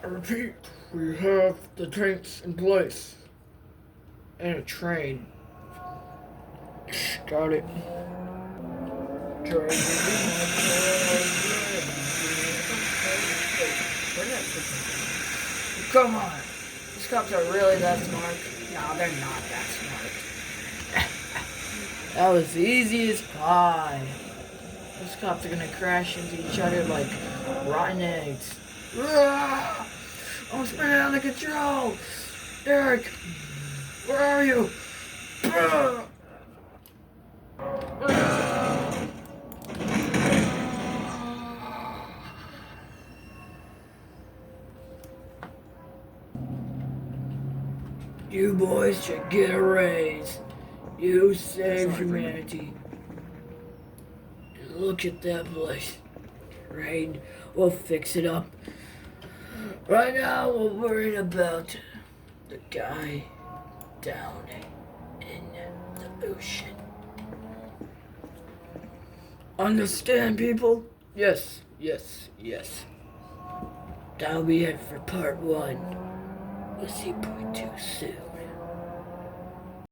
I repeat, we have the tanks in place. And a train. Got it. Come on. These cops are really that smart? No, they're not that smart. That was easy as pie. Those cops are gonna crash into each other like rotten eggs. I'm spinning out of control! Eric! Where are you? You boys should get a raise. You saved humanity. And look at that place. Rain, we'll fix it up. Right now, we're worried about the guy down in the ocean. Understand, people? Yes. That'll be it for part 1. We'll see part 2 soon.